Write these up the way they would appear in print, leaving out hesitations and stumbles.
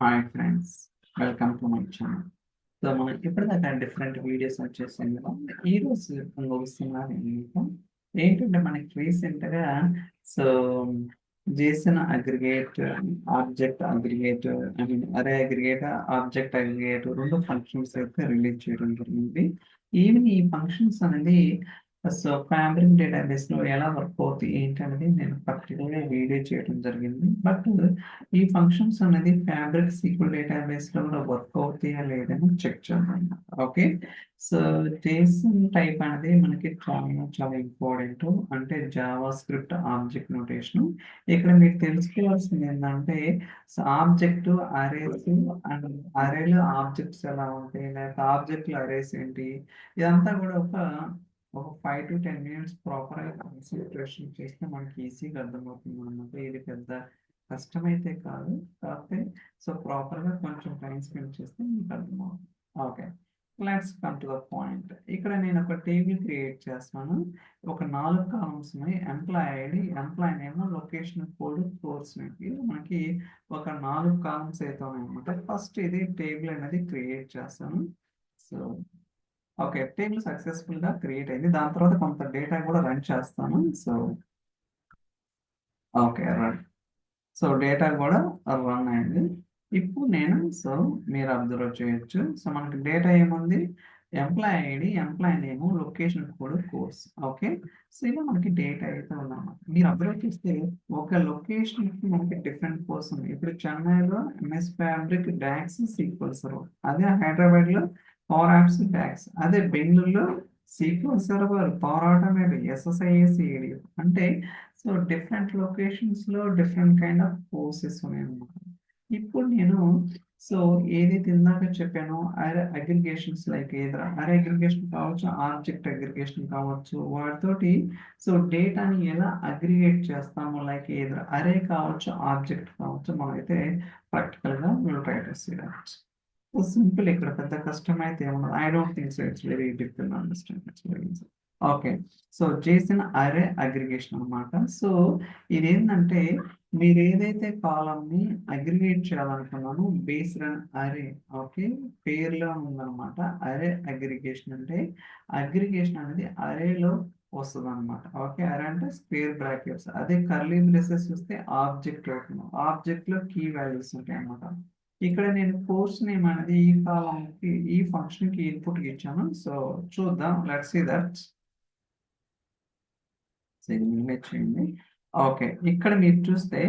Hi friends, welcome to my channel. So మనం ఇప్పటిదాకా different videos వచ్చేసాం కదా. ఈ రోజు ముగిస్తున్నాను మీకు ఏంటంటే మనకి రీసెంట్గా so Jason aggregate, object aggregate, I mean అరే అగ్రిగేట్, ఆబ్జెక్ట్ అగ్రిగేట్ రెండు ఫంక్షన్స్ అయితే రిలీజ్ చేయడం జరిగింది. ఈవెన్ ఈ ఫంక్షన్స్ అనేది సో ఫ్యాబ్రిక్ డేటాబేస్ లో ఎలా వర్క్ అవుతాయి ఏంటనేది నేను పర్టికులర్గా వీడియో చేయడం జరిగింది. బట్ ఈ ఫంక్షన్స్ అనేది ఫ్యాబ్రిక్ సీక్వెల్ డేటాబేస్ లో కూడా వర్క్ అవుతాయా లేదని చెక్ చేద్దాం. ఓకే, సో జేసన్ టైప్ అనేది మనకి చాలా చాలా ఇంపార్టెంట్. అంటే జావా స్క్రిప్ట్ ఆబ్జెక్ట్ నోటేషన్. ఇక్కడ మీరు తెలుసుకోవాల్సింది ఏంటంటే ఆబ్జెక్ట్ అరేస్ అండ్ అరేలో ఆబ్జెక్ట్స్ ఎలా ఉంటాయి, లేకపోతే ఆబ్జెక్ట్లు అరేస్ ఏంటి, ఇదంతా కూడా ఒక 5 to 10 minutes ప్రాపర్గా కాన్సన్ట్రేషన్ చేస్తే మనకి ఈజీగా అర్థమవుతుంది అన్నమాట. ఇది పెద్ద కష్టమైతే కాదు, కాకపోతే సో ప్రాపర్గా కొంచెం టైం స్పెండ్ చేస్తే మీకు అర్థమవుతుంది. Okay, let's come to the point. ఇక్కడ నేను ఒక టేబుల్ క్రియేట్ చేస్తాను. ఒక 4 కాలమ్స్ ఉన్నాయి. Employee ID, employee name, location code, course name. ఇది మనకి ఒక 4 కాలమ్స్ అయితే ఉన్నాయి అనమాట. ఫస్ట్ ఇది టేబుల్ అనేది క్రియేట్ చేస్తాను. సో ఓకే, టేబుల్ సక్సెస్ఫుల్ గా క్రియేట్ అయింది. దాని తర్వాత కొంత డేటా కూడా రన్ చేస్తాను. So okay, run. So data కూడా రన్ అయింది. ఇప్పుడు నేను మీరు అబ్జర్వ్ చేయొచ్చు. సో మనకి డేటా ఏముంది, employee ID, employee name, location code, course. Okay, so ఇలా మనకి డేటా అయితే ఉందన్నమాట. మీరు అబ్జర్వ్ చేస్తే ఒక లొకేషన్ కి మనకి డిఫరెంట్ కోర్స్ ఉంది. ఇప్పుడు చెన్నైలో MS fabric docs SQL server, అదే హైదరాబాద్ లో పవర్ యాప్స్ డాక్స్, అదే బెంగళూరులో SQL server, power automatic, SSIS, ADF. అంటే సో డిఫరెంట్ లొకేషన్స్ లో డిఫరెంట్ కైండ్ ఆఫ్ కోర్సెస్ ఉన్నాయన్నమాట. ఇప్పుడు నేను సో ఏదైతే ఇందాక చెప్పానో అరే అగ్రిగేషన్స్, లైక్ ఏదో అరే అగ్రిగేషన్ కావచ్చు, ఆబ్జెక్ట్ అగ్రిగేషన్ కావచ్చు, వాటితోటి సో డేటాని ఎలా అగ్రిగేట్ చేస్తాము, లైక్ ఏదో అరే కావచ్చు, ఆబ్జెక్ట్ కావచ్చు, మనమైతే ప్రాక్టికల్ గా will try to see that. So simple, ఇక్కడ పెద్ద కష్టం అయితే ఏమన్నా, I don't think so it's very difficult understand. It's very easy. Okay, so చేసిన అరే అగ్రిగేషన్ అన్నమాట. సో ఇదేంటంటే మీరు ఏదైతే కాలం ని అగ్రిగేట్ చేయాలనుకున్నాను బేస్డ్ ఆన్ అరే. ఓకే, పేర్లో ఉందన్నమాట. అరే అగ్రిగేషన్ అంటే అగ్రిగేషన్ అనేది అరేలో వస్తుంది అనమాట. ఓకే, అరే అంటే స్క్వేర్ బ్రాకెట్స్, అదే కర్లీ బ్రేసెస్ చూస్తే ఆబ్జెక్ట్ అవుతుంది. ఆబ్జెక్ట్ లో కీ వాల్యూస్ ఉంటాయి అన్నమాట. ఇక్కడ నేను కోర్స్ నేమ్ అనేది ఈ కాలంకి ఈ ఫంక్షన్ కి ఇన్పుట్ ఇచ్చాను. సో చూద్దాం, లెట్స్ సీ దట్. చేయండి. ఓకే, ఇక్కడ మీరు చూస్తే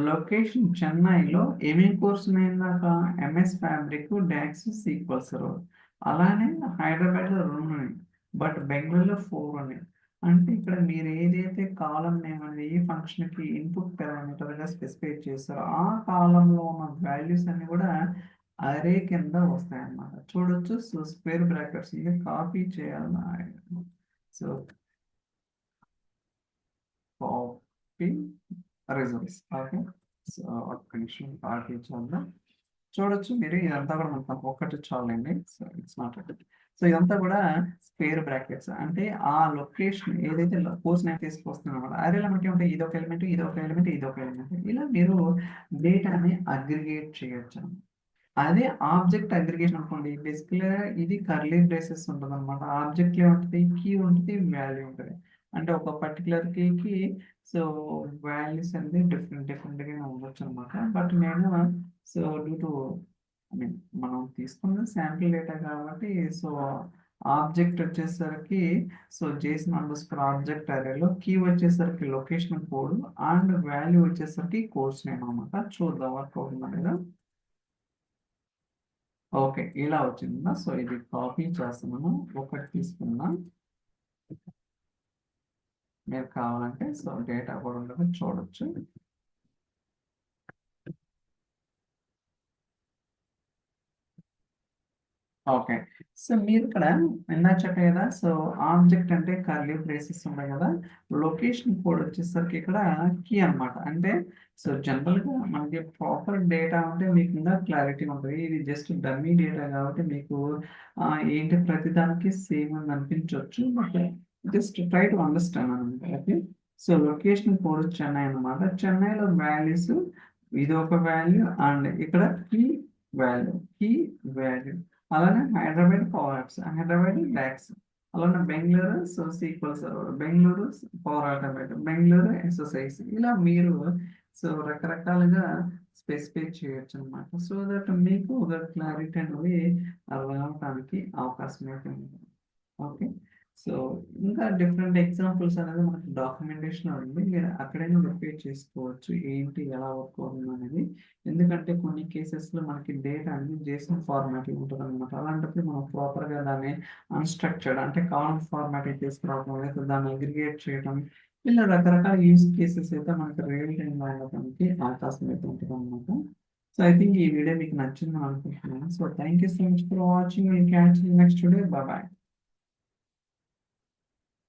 లొకేషన్ చెన్నైలో ఏమేమి కోర్స్ ఉన్నాయిందాక MS fabric, docs, SQL server. అలానే హైదరాబాద్లో 2 ఉన్నాయి, బట్ బెంగళూరులో 4 ఉన్నాయి. అంటే ఇక్కడ మీరు ఏదైతే కాలం నేమ్ అనేది ఈ ఫంక్షన్ కి ఇన్పుట్ పారామీటర్ గా స్పెసిఫై చేస్తారో ఆ కాలంలో ఉన్న వాల్యూస్ అన్ని కూడా అరే కింద వస్తాయి అన్నమాట. చూడొచ్చు. సో స్క్వేర్ బ్రాకెట్స్ ఇది కాపీ చేయాలి. So copy results. Okay, so ఒక్క నిమిషం కాపీ చేద్దాం. చూడొచ్చు మీరు, ఇదంతా కూడా మనకు ఒక్కటి చాలండి. So it's not. సో ఇదంతా కూడా స్క్వేర్ బ్రాకెట్స్. అంటే ఆ లొకేషన్ ఏదైతే కోర్స్ నేను తీసుకొస్తున్నాను అనమాట. అరేలో మనకి ఉంటాయి ఇదొక ఎలిమెంట్, ఇదొక ఎలిమెంట్, ఇదొక ఎలిమెంట్, ఇలా మీరు డేటాని అగ్రిగేట్ చేయొచ్చు. అదే ఆబ్జెక్ట్ అగ్రిగేషన్ అనుకోండి, బేసిక్గా ఇది కర్లీ బ్రేసెస్ ఉంటుంది అనమాట. ఆబ్జెక్ట్ ఉంటుంది, కీ ఉంటుంది, వాల్యూ ఉంటుంది. అంటే ఒక పర్టికులర్ కీకి సో వాల్యూస్ అనేది డిఫరెంట్ డిఫరెంట్గా ఉండొచ్చు అనమాట. బట్ నేను so due to I mean మనం తీసుకున్న శాంపిల్ డేటా కాబట్టి సో ఆబ్జెక్ట్ వచ్చేసరికి so JSON underscore object అరేలో కీ వచ్చేసరికి లొకేషన్ కోడ్ అండ్ వాల్యూ వచ్చేసరికి కోర్స్ నేమ్ అనమాట. చూద్దాం వర్క్ అవుతుందా లేదా. ఓకే, ఇలా వచ్చిందా. సో ఇది కాపీ చేస్తున్నాను, ఒకటి తీసుకుందాం. మీరు కావాలంటే సో డేటా కూడా ఉండదు, చూడొచ్చు. ఓకే, సో మీరు ఇక్కడ ఇందాక చెప్పే కదా. సో ఆబ్జెక్ట్ అంటే కర్లీ బ్రేసెస్ ఉన్నాయి కదా, లొకేషన్ కోడ్ వచ్చేసరికి ఇక్కడ కీ అన్నమాట. అంటే సో జనరల్ గా మనకి ప్రాపర్ డేటా ఉంటే మీకు ఇంకా క్లారిటీ ఉంటుంది. ఇది జస్ట్ డమ్మీ డేటా కాబట్టి మీకు ఏంటి ప్రతిదానికి సేమ్ అని అనిపించవచ్చు. But just try to understand అనమాట. Okay, so location code Chennai అన్నమాట. చెన్నైలో వాల్యూస్ ఇది ఒక వాల్యూ అండ్ ఇక్కడ కీ వాల్యూ అలానే హైదరాబాద్ పవర్ హైదరాబాద్ డాక్స్ అలానే Bengaluru so SQL server Bengaluru power automatic Bengaluru exercise ఇలా మీరు సో రకరకాలుగా స్పెసిఫై చేయొచ్చు అనమాట సో దట్ మీకు ఒక క్లారిటీ అనేది రావడానికి అవకాశం అయితే ఉంది ఓకే సో ఇంకా డిఫరెంట్ ఎగ్జాంపుల్స్ అనేది మనకి డాక్యుమెంటేషన్ ఉంది మీరు అక్కడైనా రిపీట్ చేసుకోవచ్చు ఏంటి ఎలా వర్క్ అవుతుంది అనేది ఎందుకంటే కొన్ని కేసెస్లో మనకి డేటా అనేది జేసన్ ఫార్మాట్ ఉంటుంది అనమాట అలాంటప్పుడు మనం ప్రాపర్గా దాన్ని అన్స్ట్రక్చర్డ్ అంటే కామన్ ఫార్మాట్ తీసుకురావడం లేదా దాన్ని అగ్రిగేట్ చేయడం ఇలా రకరకాల యూస్ కేసెస్ అయితే మనకి రియల్ టైంలో ఉండడానికి అవకాశం అయితే ఉంటుంది అనమాట సో ఐ థింక్ ఈ వీడియో మీకు నచ్చిందని అనుకుంటున్నాను so thank you so much for watching catch next video bye